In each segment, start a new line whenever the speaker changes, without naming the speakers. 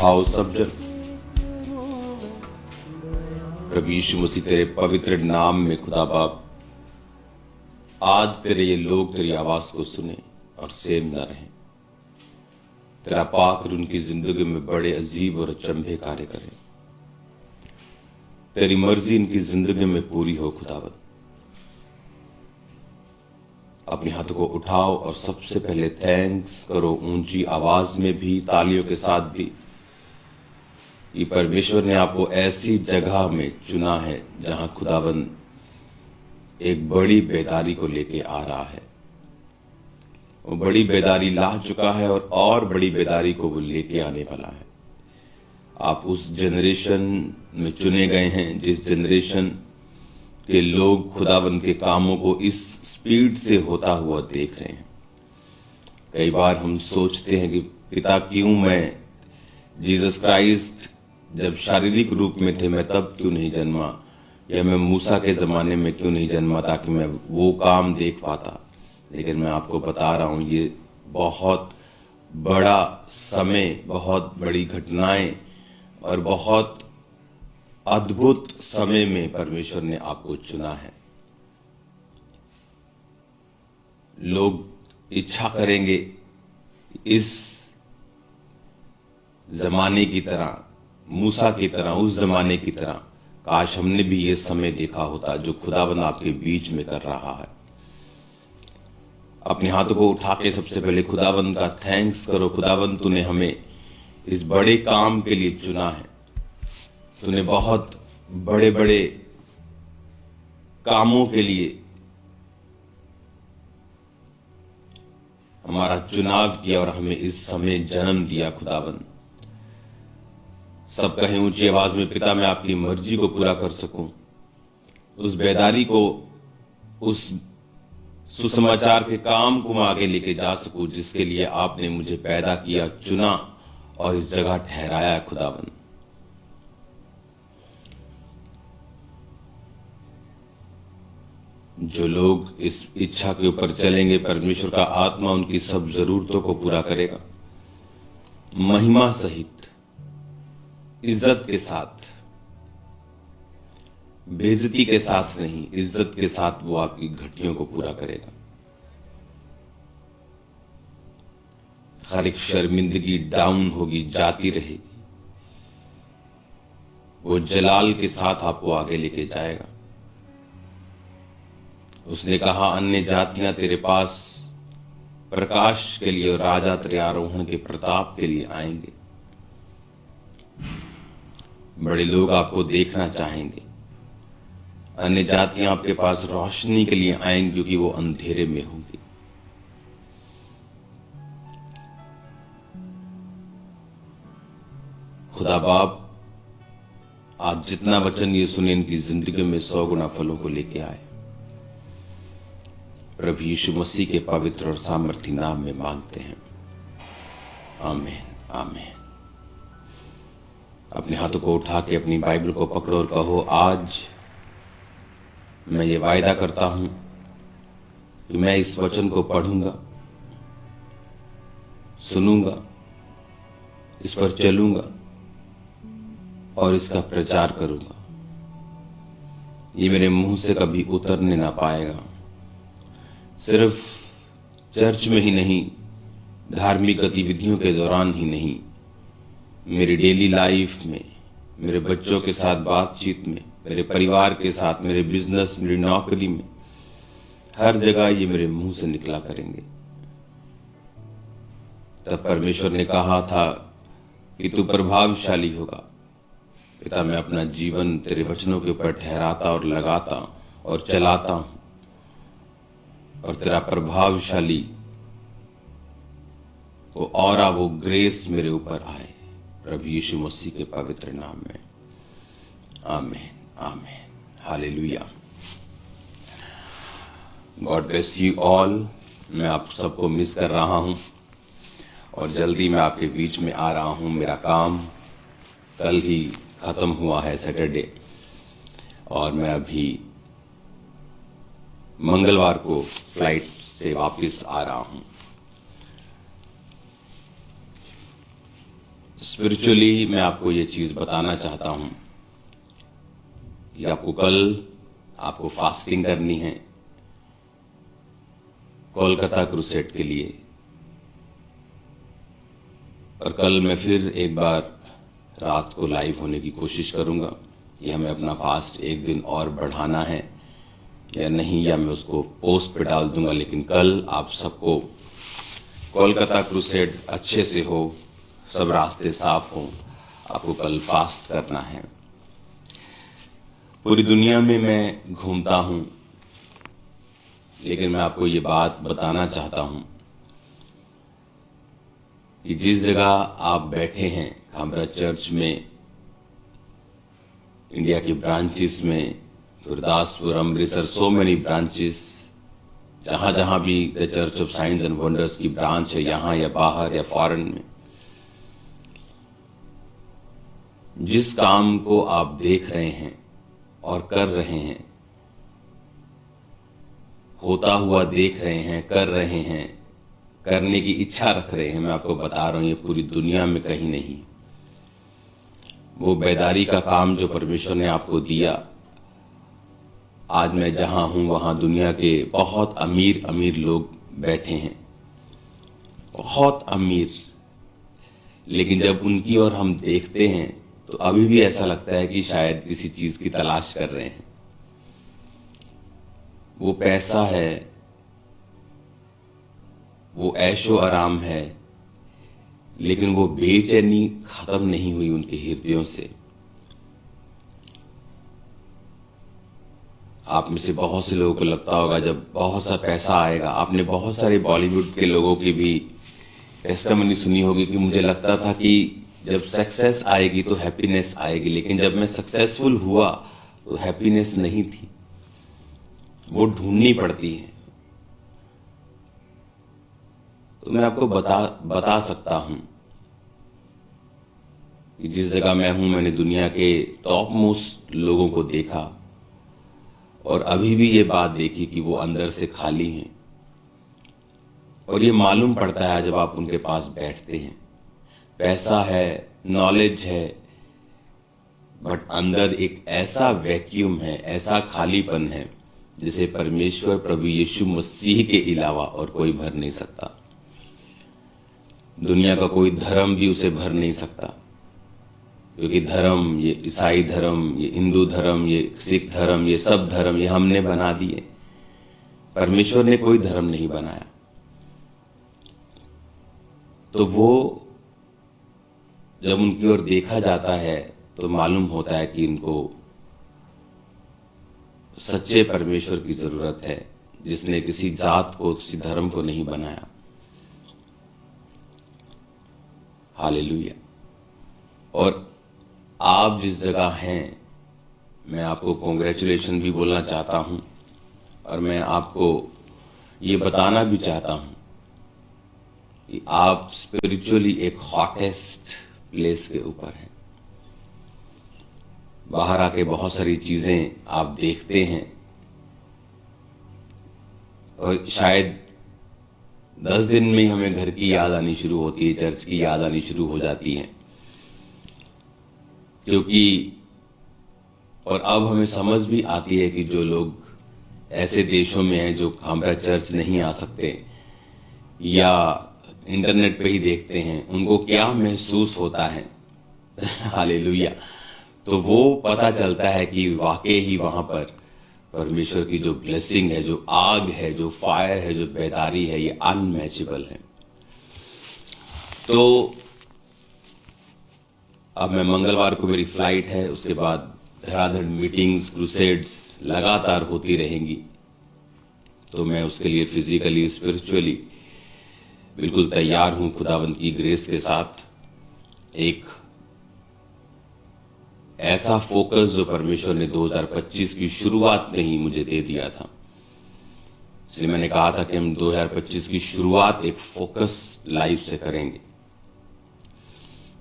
आओ सब जन प्रभु यीशु मसीह तेरे पवित्र नाम में खुदा बाप आज तेरे ये लोग तेरी आवाज को सुने और सेम न रहें। तेरा पाक उनकी जिंदगी में बड़े अजीब और अचंभे कार्य करें। तेरी मर्जी इनकी जिंदगी में पूरी हो खुदावंद। अपने हाथों को उठाओ और सबसे पहले थैंक्स करो ऊंची आवाज में भी, तालियों के साथ भी, कि परमेश्वर ने आपको ऐसी जगह में चुना है जहां खुदावंद एक बड़ी बेदारी को लेके आ रहा है। वो बड़ी बेदारी ला चुका है और बड़ी बेदारी को वो लेके आने वाला है। आप उस जनरेशन में चुने गए हैं जिस जनरेशन के लोग खुदावंद के कामों को इस स्पीड से होता हुआ देख रहे हैं। कई बार हम सोचते हैं कि पिता क्यों मैं जीसस क्राइस्ट जब शारीरिक रूप में थे मैं तब क्यों नहीं जन्मा, या मैं मूसा के जमाने में क्यों नहीं जन्मा ताकि मैं वो काम देख पाता। लेकिन मैं आपको बता रहा हूं ये बहुत बड़ा समय, बहुत बड़ी घटनाएं और बहुत अद्भुत समय में परमेश्वर ने आपको चुना है। लोग इच्छा करेंगे इस जमाने की तरह, मूसा की तरह, उस जमाने की तरह काश हमने भी ये समय देखा होता जो खुदावंद आपके बीच में कर रहा है। अपने हाथों को उठा के सबसे पहले खुदावंद का थैंक्स करो। खुदावंद तूने हमें इस बड़े काम के लिए चुना है। तूने बहुत बड़े बड़े कामों के लिए हमारा चुनाव किया और हमें इस समय जन्म दिया। खुदावंद सब कहें ऊंची आवाज में, पिता मैं आपकी मर्जी को पूरा कर सकूं, उस बेदारी को, उस सुसमाचार के काम को मैं आगे लेके जा सकूं जिसके लिए आपने मुझे पैदा किया, चुना और इस जगह ठहराया। खुदावंद जो लोग इस इच्छा के ऊपर चलेंगे परमेश्वर का आत्मा उनकी सब जरूरतों को पूरा करेगा, महिमा सहित, इज्जत के साथ, बेइज्जती के साथ नहीं, इज्जत के साथ वो आपकी घटियों को पूरा करेगा। हर एक शर्मिंदगी डाउन होगी, जाती रहेगी। वो जलाल के साथ आपको आगे लेके जाएगा। उसने कहा अन्य जातियां तेरे पास प्रकाश के लिए और राजा तेरे आरोहण के प्रताप के लिए आएंगे। बड़े लोग आपको देखना चाहेंगे। अन्य जातियां आपके पास रोशनी के लिए आएंगी क्योंकि वो अंधेरे में होंगी। खुदा बाप आज जितना वचन ये सुने इनकी जिंदगी में 100 गुना फलों को लेके आए। प्रभु यीशु मसीह के पवित्र और सामर्थी नाम में मांगते हैं, आमीन आमीन। अपने हाथों को उठा के अपनी बाइबल को पकड़ो और कहो, आज मैं ये वायदा करता हूं कि मैं इस वचन को पढ़ूंगा, सुनूंगा, इस पर चलूंगा और इसका प्रचार करूंगा। ये मेरे मुंह से कभी उतरने ना पाएगा। सिर्फ चर्च में ही नहीं, धार्मिक गतिविधियों के दौरान ही नहीं, मेरी डेली लाइफ में, मेरे बच्चों के साथ बातचीत में, मेरे परिवार के साथ, मेरे बिजनेस, मेरी नौकरी में, हर जगह ये मेरे मुंह से निकला करेंगे। तब परमेश्वर ने कहा था कि तू प्रभावशाली होगा। पिता मैं अपना जीवन तेरे वचनों के ऊपर ठहराता और लगाता और चलाता हूं और तेरा प्रभावशाली वो ऑरा, वो ग्रेस मेरे ऊपर आए। प्रभु यीशु मसीह के पवित्र नाम में आमीन आमीन, hallelujah. God bless you all. मैं आप सबको मिस कर रहा हूं और जल्दी मैं आपके बीच में आ रहा हूं। मेरा काम कल ही खत्म हुआ है, सैटरडे, और मैं अभी मंगलवार को फ्लाइट से वापस आ रहा हूं। स्पिरिचुअली मैं आपको ये चीज बताना चाहता हूं कि आपको फास्टिंग करनी है कोलकाता क्रूसेड के लिए। और कल मैं फिर एक बार रात को लाइव होने की कोशिश करूंगा कि हमें अपना फास्ट एक दिन और बढ़ाना है या नहीं, या मैं उसको पोस्ट पे डाल दूंगा। लेकिन कल आप सबको कोलकाता क्रूसेड अच्छे से हो, सब रास्ते साफ हो, आपको कल फास्ट करना है। पूरी दुनिया में मैं घूमता हूं, लेकिन मैं आपको ये बात बताना चाहता हूं कि जिस जगह आप बैठे हैं, खामरा चर्च में, इंडिया की ब्रांचेस में, Gurdaspur, Amritsar, so many branches, जहां जहां भी the church of science and wonders की ब्रांच है, यहां या बाहर या फॉरेन में, जिस काम को आप देख रहे हैं और कर रहे हैं, होता हुआ देख रहे हैं, कर रहे हैं, करने की इच्छा रख रहे हैं, मैं आपको बता रहा हूं ये पूरी दुनिया में कहीं नहीं। वो बेदारी का काम जो परमेश्वर ने आपको दिया, आज मैं जहां हूं वहां दुनिया के बहुत अमीर अमीर लोग बैठे हैं, बहुत अमीर, लेकिन जब उनकी ओर हम देखते हैं तो अभी भी ऐसा लगता है कि शायद किसी चीज की तलाश कर रहे हैं। वो पैसा है, वो ऐशो आराम है, लेकिन वो बेचैनी खत्म नहीं हुई उनके हृदयों से। आप में से बहुत से लोगों को लगता होगा जब बहुत सा पैसा आएगा, आपने बहुत सारे बॉलीवुड के लोगों की भी टेस्टिमनी सुनी होगी कि मुझे लगता था कि जब सक्सेस आएगी तो हैप्पीनेस आएगी, लेकिन जब मैं सक्सेसफुल हुआ तो हैप्पीनेस नहीं थी, वो ढूंढनी पड़ती है। तो मैं आपको बता सकता हूं कि जिस जगह मैं हूं, मैंने दुनिया के टॉप मोस्ट लोगों को देखा और अभी भी ये बात देखी कि वो अंदर से खाली हैं। और ये मालूम पड़ता है जब आप उनके पास बैठते हैं। पैसा है, नॉलेज है, बट अंदर एक ऐसा वैक्यूम है, ऐसा खालीपन है जिसे परमेश्वर प्रभु यीशु मसीह के अलावा और कोई भर नहीं सकता। दुनिया का कोई धर्म भी उसे भर नहीं सकता, क्योंकि धर्म, ये ईसाई धर्म, ये हिंदू धर्म, ये सिख धर्म, ये सब धर्म ये हमने बना दिए। परमेश्वर ने कोई धर्म नहीं बनाया। तो वो जब उनकी ओर देखा जाता है तो मालूम होता है कि इनको सच्चे परमेश्वर की जरूरत है, जिसने किसी जात को, किसी धर्म को नहीं बनाया। हालेलुया। और आप जिस जगह हैं, मैं आपको कांग्रेचुलेशन भी बोलना चाहता हूं, और मैं आपको ये बताना भी चाहता हूं कि आप स्पिरिचुअली एक हॉटेस्ट प्लेस के ऊपर हैं। बाहर आके बहुत सारी चीजें आप देखते हैं और शायद 10 दिन में ही हमें घर की याद आनी शुरू होती है, चर्च की याद आनी शुरू हो जाती है, क्योंकि और अब हमें समझ भी आती है कि जो लोग ऐसे देशों में हैं जो खामरा चर्च नहीं आ सकते या इंटरनेट पे ही देखते हैं, उनको क्या महसूस होता है। हालेलुया। तो वो पता चलता है कि वाकई ही वहां पर परमेश्वर की जो ब्लेसिंग है, जो आग है, जो फायर है, जो बेदारी है, ये अनमैचेबल है। तो अब मैं मंगलवार को मेरी फ्लाइट है, उसके बाद धड़ाधड़ मीटिंग्स, क्रूसेड्स लगातार होती रहेंगी। तो मैं उसके लिए फिजिकली, स्पिरिचुअली बिल्कुल तैयार हूं, खुदावंद की ग्रेस के साथ। एक ऐसा फोकस जो परमेश्वर ने 2025 की शुरुआत में ही मुझे दे दिया था, इसलिए मैंने कहा था कि हम 2025 की शुरुआत एक फोकस लाइफ से करेंगे।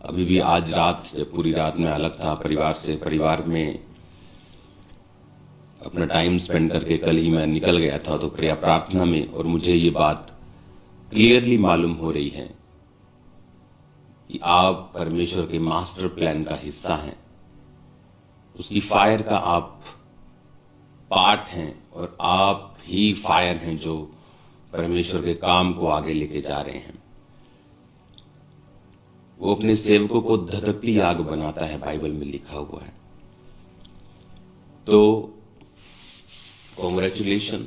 अभी भी आज रात, जब पूरी रात में अलग था परिवार से, परिवार में अपना टाइम स्पेंड करके कल ही मैं निकल गया था तो प्रार्थना में, और मुझे ये बात क्लियरली मालूम हो रही है कि आप परमेश्वर के मास्टर प्लान का हिस्सा हैं, उसकी फायर का आप पार्ट हैं और आप ही फायर हैं जो परमेश्वर के काम को आगे लेके जा रहे हैं। वो अपने सेवकों को धधकती आग बनाता है, बाइबल में लिखा हुआ है। तो कॉन्ग्रेचुलेशन,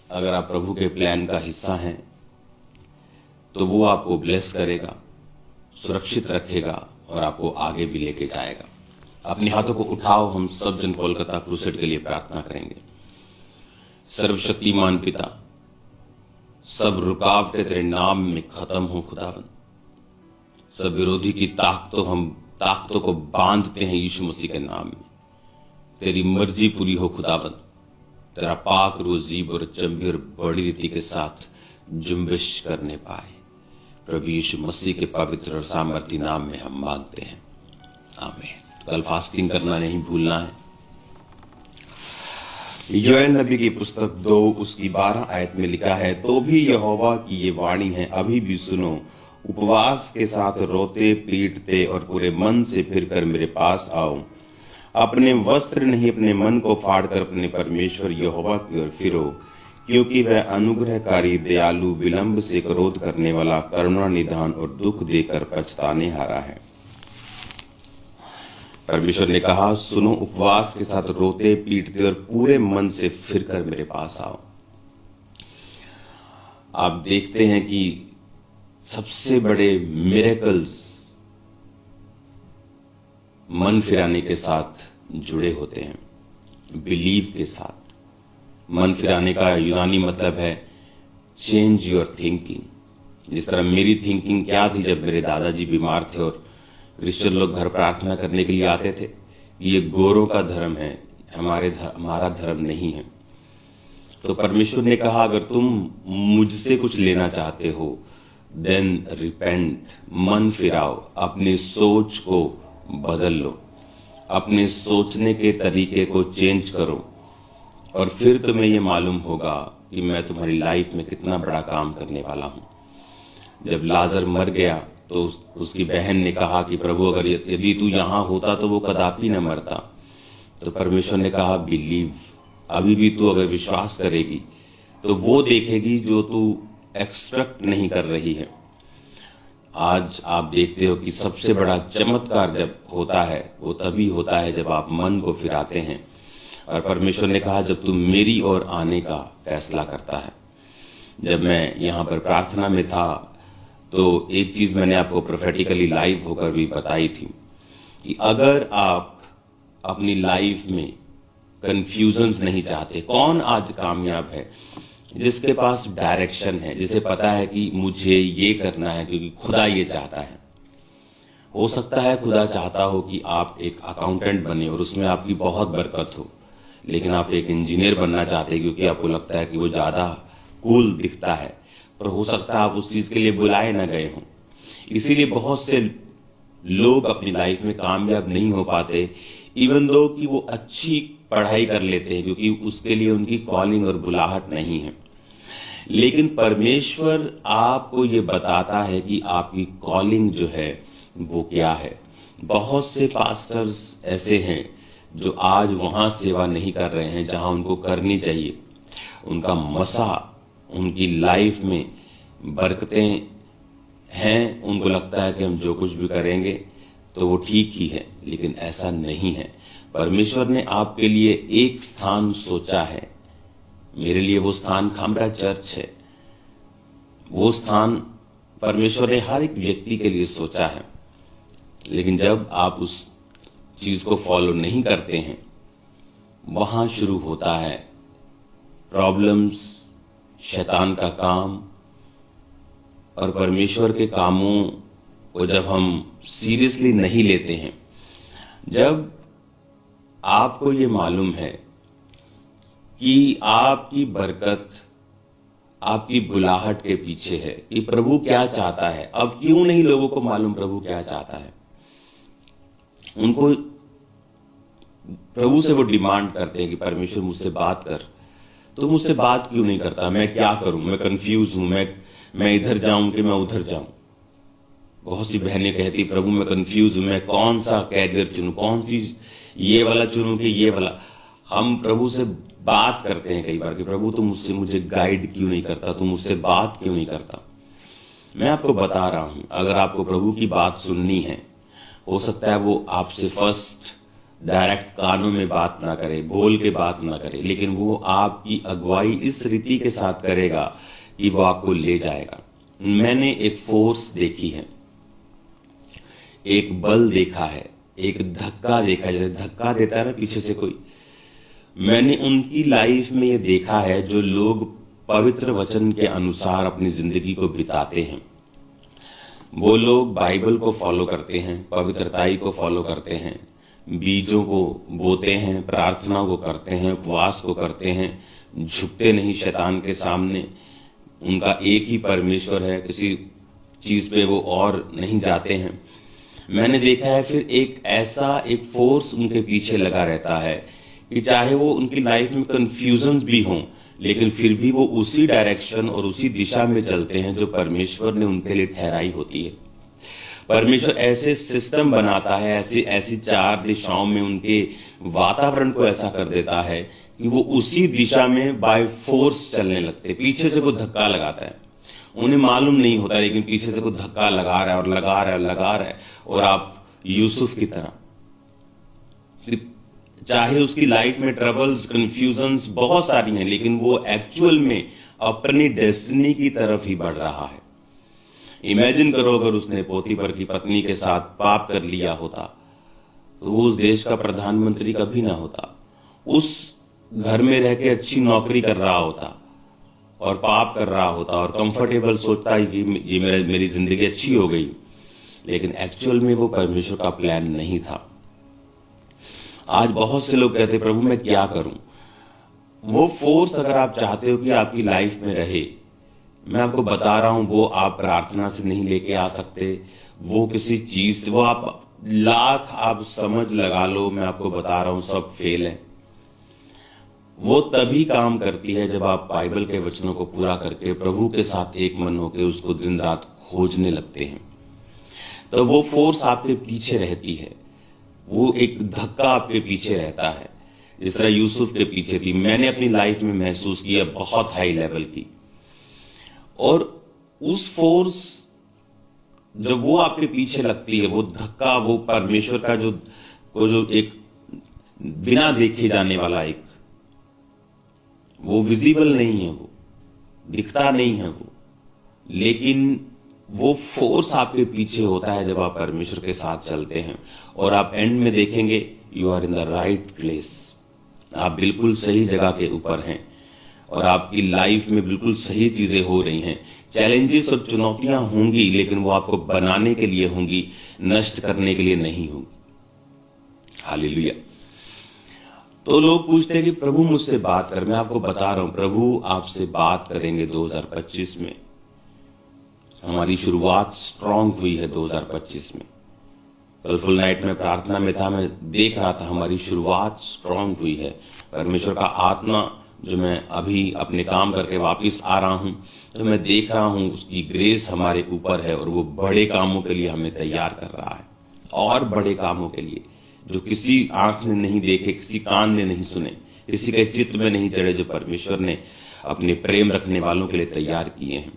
अगर आप प्रभु के प्लान का हिस्सा हैं तो वो आपको ब्लेस करेगा, सुरक्षित रखेगा और आपको आगे भी लेके जाएगा। अपने हाथों को उठाओ, हम सब जन कोलकाता क्रूसेड के लिए प्रार्थना करेंगे। सर्वशक्तिमान पिता, सब रुकावटें तेरे नाम में खत्म हो खुदाबंद। सब विरोधी की ताकतों को बांधते हैं यीशु मसीह के नाम में। तेरी मर्जी पूरी हो खुदाबंद। तेरा पाक रूह अजीब और अचंभे और बड़ी रीति के साथ जुम्बिश करने पाए। प्रभु यीशु मसीह के पवित्र और सामर्थी नाम में हम मांगते हैं, आमीन। कल फास्टिंग करना नहीं भूलना है। योएल नबी की पुस्तक 2 उसकी 12 आयत में लिखा है, तो भी यहोवा की ये वाणी है, अभी भी सुनो, उपवास के साथ रोते पीटते और पूरे मन से फिरकर मेरे पास आओ। अपने वस्त्र नहीं, अपने मन को फाड़कर अपने परमेश्वर यहोवा की ओर फिरो, क्योंकि वह अनुग्रहकारी, दयालु, विलंब से क्रोध करने वाला, करुणा निधान और दुख देकर पछताने हारा है। परमेश्वर ने कहा, सुनो, उपवास के साथ रोते पीटते और पूरे मन से फिरकर मेरे पास आओ। आप देखते हैं कि सबसे बड़े मिरेकल्स मन फिराने के साथ जुड़े होते हैं, बिलीव के साथ। मन फिराने का यूनानी मतलब है चेंज योर थिंकिंग। जिस तरह मेरी थिंकिंग क्या थी जब मेरे दादाजी बीमार थे और क्रिश्चियन लोग घर प्रार्थना करने के लिए आते थे, ये गोरों का धर्म है, हमारा धर्म नहीं है। तो परमेश्वर ने कहा, अगर तुम मुझसे कुछ लेना चाहते हो देन रिपेंट, मन फिराओ, अपनी सोच को बदल लो, अपने सोचने के तरीके को चेंज करो, और फिर तुम्हें ये मालूम होगा कि मैं तुम्हारी लाइफ में कितना बड़ा काम करने वाला हूं। जब लाजर मर गया तो उसकी बहन ने कहा कि प्रभु, अगर यदि तू यहां होता तो वो कदापि न मरता। तो परमेश्वर ने कहा, बिलीव, अभी भी तू अगर विश्वास करेगी तो वो देखेगी जो तू एक्सपेक्ट नहीं कर रही है। आज आप देखते हो कि सबसे बड़ा चमत्कार जब होता है वो तभी होता है जब आप मन को फिराते हैं। और परमेश्वर ने कहा, जब तू मेरी ओर आने का फैसला करता है। जब मैं यहाँ पर प्रार्थना में था तो एक चीज मैंने आपको प्रोफेटिकली लाइव होकर भी बताई थी कि अगर आप अपनी लाइफ में कंफ्यूजन्स नहीं चाहते, कौन आज कामयाब है जिसके पास डायरेक्शन है, जिसे पता है कि मुझे ये करना है क्योंकि खुदा ये चाहता है। हो सकता है खुदा चाहता हो कि आप एक अकाउंटेंट बने और उसमें आपकी बहुत बरकत हो, लेकिन आप एक इंजीनियर बनना चाहते हैं क्योंकि आपको लगता है कि वो ज्यादा कूल दिखता है, पर हो सकता है आप उस चीज के लिए बुलाए ना गए हों। इसीलिए बहुत से लोग अपनी लाइफ में कामयाब नहीं हो पाते, इवन दो कि वो अच्छी पढ़ाई कर लेते हैं, क्योंकि उसके लिए उनकी कॉलिंग और बुलाहट नहीं है। लेकिन परमेश्वर आपको ये बताता है कि आपकी कॉलिंग जो है वो क्या है। बहुत से पास्टर्स ऐसे हैं जो आज वहां सेवा नहीं कर रहे हैं जहां उनको करनी चाहिए। उनका मसा, उनकी लाइफ में बरकतें हैं, उनको लगता है कि हम जो कुछ भी करेंगे तो वो ठीक ही है, लेकिन ऐसा नहीं है। परमेश्वर ने आपके लिए एक स्थान सोचा है। मेरे लिए वो स्थान खामरा चर्च है। वो स्थान परमेश्वर ने हर एक व्यक्ति के लिए सोचा है, लेकिन जब आप उस चीज को फॉलो नहीं करते हैं, वहां शुरू होता है प्रॉब्लम्स, शैतान का काम। और परमेश्वर के कामों को जब हम सीरियसली नहीं लेते हैं, जब आपको ये मालूम है कि आपकी बरकत आपकी बुलाहट के पीछे है कि प्रभु क्या चाहता है। अब क्यों नहीं लोगों को मालूम प्रभु क्या चाहता है? उनको प्रभु से वो डिमांड करते हैं कि परमेश्वर मुझसे बात कर। तो मुझसे बात क्यों नहीं करता? मैं क्या करूं? मैं कंफ्यूज हूं, मैं इधर जाऊं कि मैं उधर जाऊं। बहुत सी बहनें कहती प्रभु मैं कंफ्यूज हूं, मैं कौन सा कैरियर चुनूं, कौन सी ये वाला चुनूं कि ये वाला। हम प्रभु से बात करते हैं कई बार कि प्रभु तुम मुझे गाइड क्यों नहीं करता, तुम मुझसे बात क्यों नहीं करता। मैं आपको बता रहा हूं, अगर आपको प्रभु की बात सुननी है, हो सकता है वो आपसे फर्स्ट डायरेक्ट कानों में बात ना करे, बोल के बात ना करे, लेकिन वो आपकी अगुवाई इस रीति के साथ करेगा कि वो आपको ले जाएगा। मैंने एक फोर्स देखी है, एक बल देखा है, एक धक्का देखा है, जैसे धक्का देता है ना पीछे से कोई। मैंने उनकी लाइफ में ये देखा है जो लोग पवित्र वचन के अनुसार अपनी जिंदगी को बिताते हैं। वो लोग बाइबल को फॉलो करते हैं, पवित्रताई को फॉलो करते हैं, बीजों को बोते हैं, प्रार्थना को करते हैं, उपवास को करते हैं, झुकते नहीं शैतान के सामने। उनका एक ही परमेश्वर है, किसी चीज पे वो और नहीं जाते हैं। मैंने देखा है फिर एक फोर्स उनके पीछे लगा रहता है कि चाहे वो उनकी लाइफ में कंफ्यूजन्स भी हों, लेकिन फिर भी वो उसी डायरेक्शन और उसी दिशा में चलते हैं जो परमेश्वर ने उनके लिए ठहराई होती है। परमेश्वर ऐसे सिस्टम बनाता है, ऐसी चार दिशाओं में उनके वातावरण को ऐसा कर देता है कि वो उसी दिशा में बाय फोर्स चलने लगते। पीछे से कोई धक्का लगाता है, उन्हें मालूम नहीं होता, लेकिन पीछे से कोई धक्का लगा रहा है और लगा रहा है, लगा रहा है। और आप यूसुफ की तरह, चाहे उसकी लाइफ में ट्रबल्स, कंफ्यूजन्स बहुत सारी हैं, लेकिन वो एक्चुअल में अपनी डेस्टिनी की तरफ ही बढ़ रहा है। इमेजिन करो अगर उसने पोतीफर की पत्नी के साथ पाप कर लिया होता तो वो उस देश का प्रधानमंत्री कभी ना होता। उस घर में रह के अच्छी नौकरी कर रहा होता और पाप कर रहा होता और कंफर्टेबल सोचता है कि ये मेरी जिंदगी अच्छी हो गई, लेकिन एक्चुअल में वो परमेश्वर का प्लान नहीं था। आज बहुत से लोग कहते प्रभु मैं क्या करूं। वो फोर्स अगर आप चाहते हो कि आपकी लाइफ में रहे, मैं आपको बता रहा हूं, वो आप प्रार्थना से नहीं लेके आ सकते, वो किसी चीज से, वो आप लाख आप समझ लगा लो, मैं आपको बता रहा हूं सब फेल है। वो तभी काम करती है जब आप बाइबल के वचनों को पूरा करके प्रभु के साथ एक मन होकर उसको दिन रात खोजने लगते हैं। तो वो फोर्स आपके पीछे रहती है, वो एक धक्का आपके पीछे रहता है, जिस तरह यूसुफ के पीछे थी। मैंने अपनी लाइफ में महसूस किया बहुत हाई लेवल की। और उस फोर्स जब वो आपके पीछे लगती है, वो धक्का, वो परमेश्वर का जो एक बिना देखे जाने वाला एक, वो विजिबल नहीं है, वो दिखता नहीं है वो, लेकिन वो फोर्स आपके पीछे होता है जब आप परमेश्वर के साथ चलते हैं। और आप एंड में देखेंगे you are in the right place, आप बिल्कुल सही जगह के ऊपर हैं और आपकी लाइफ में बिल्कुल सही चीजें हो रही हैं। चैलेंजेस और चुनौतियां होंगी, लेकिन वो आपको बनाने के लिए होंगी, नष्ट करने के लिए नहीं होंगी। हालेलुया। तो लोग पूछते हैं कि प्रभु मुझसे बात कर। मैं आपको बता रहा हूं, प्रभु आपसे बात करेंगे 2025 में। हमारी शुरुआत स्ट्रांग हुई है 2025 में। कल फुल नाइट में प्रार्थना में था, मैं देख रहा था हमारी शुरुआत स्ट्रांग हुई है। परमेश्वर का आत्मा जो मैं अभी अपने काम करके वापस आ रहा हूं, तो मैं देख रहा हूं उसकी ग्रेस हमारे ऊपर है और वो बड़े कामों के लिए हमें तैयार कर रहा है, और बड़े कामों के लिए जो किसी आंख ने नहीं देखे, किसी कान ने नहीं सुने, किसी के चित्त में नहीं चढ़े, जो परमेश्वर ने अपने प्रेम रखने वालों के लिए तैयार किए हैं।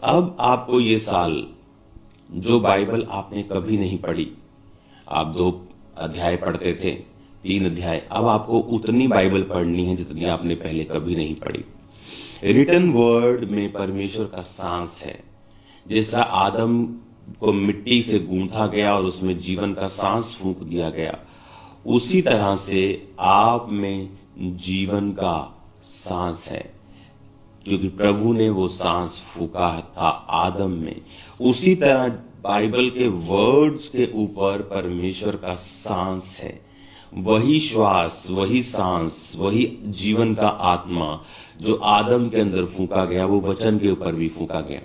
अब आपको ये साल, जो बाइबल आपने कभी नहीं पढ़ी, आप 2 अध्याय पढ़ते थे, 3 अध्याय, अब आपको उतनी बाइबल पढ़नी है जितनी आपने पहले कभी नहीं पढ़ी। रिटन वर्ड में परमेश्वर का सांस है। जिस तरह आदम को मिट्टी से गूंथा गया और उसमें जीवन का सांस फूंक दिया गया, उसी तरह से आप में जीवन का सांस है, क्योंकि प्रभु ने वो सांस फूका था आदम में। उसी तरह बाइबल के वर्ड्स के ऊपर परमेश्वर का सांस है। वही श्वास, वही सांस, वही जीवन का आत्मा जो आदम के अंदर फूका गया, वो वचन के ऊपर भी फूका गया।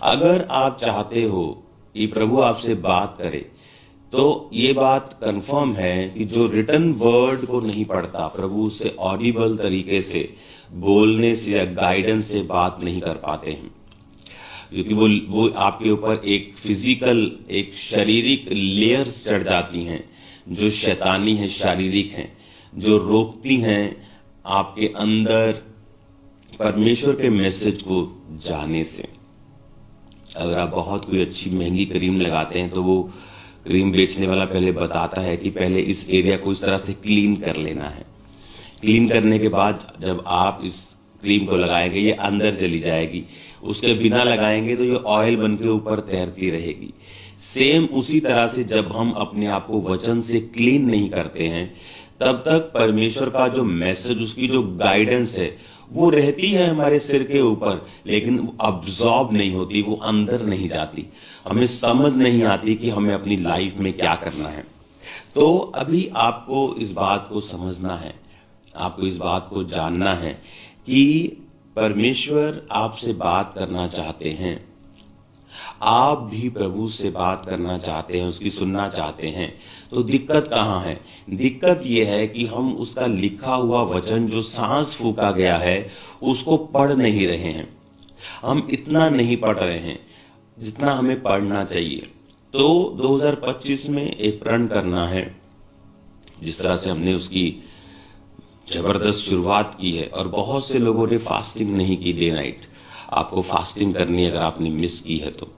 अगर आप चाहते हो कि प्रभु आपसे बात करे, तो ये बात कंफर्म है कि जो रिटन वर्ड को नहीं पढ़ता, प्रभु उससे ऑडिबल तरीके से बोलने से या गाइडेंस से बात नहीं कर पाते हैं। क्योंकि वो आपके ऊपर एक फिजिकल, एक शारीरिक लेयर्स चढ़ जाती हैं जो शैतानी है, शारीरिक हैं, जो रोकती हैं आपके अंदर परमेश्वर के मैसेज को जाने से। अगर आप बहुत कोई अच्छी महंगी क्रीम लगाते हैं तो वो क्रीम बेचने वाला पहले बताता है कि पहले इस एरिया को इस तरह से क्लीन कर लेना है। क्लीन करने के बाद जब आप इस क्रीम को लगाएंगे ये अंदर चली जाएगी, उसके बिना लगाएंगे तो ये ऑयल बन के ऊपर तैरती रहेगी। सेम उसी तरह से जब हम अपने आप को वचन से क्लीन नहीं करते हैं तब तक परमेश्वर का जो मैसेज, उसकी जो गाइडेंस है वो रहती है हमारे सिर के ऊपर, लेकिन अब्सॉर्ब नहीं होती, वो अंदर नहीं जाती, हमें समझ नहीं आती कि हमें अपनी लाइफ में क्या करना है। तो अभी आपको इस बात को समझना है, आपको इस बात को जानना है कि परमेश्वर आपसे बात करना चाहते हैं, आप भी प्रभु से बात करना चाहते हैं, उसकी सुनना चाहते हैं। तो दिक्कत कहाँ है? दिक्कत यह है कि हम उसका लिखा हुआ वचन जो सांस फूका गया है उसको पढ़ नहीं रहे हैं। हम इतना नहीं पढ़ रहे हैं जितना हमें पढ़ना चाहिए। तो 2025 में एक प्रण करना है, जिस तरह से हमने उसकी जबरदस्त शुरुआत की है। और बहुत से लोगों ने फास्टिंग नहीं की, डे नाइट। आपको फास्टिंग करनी है अगर आपने मिस की है तो।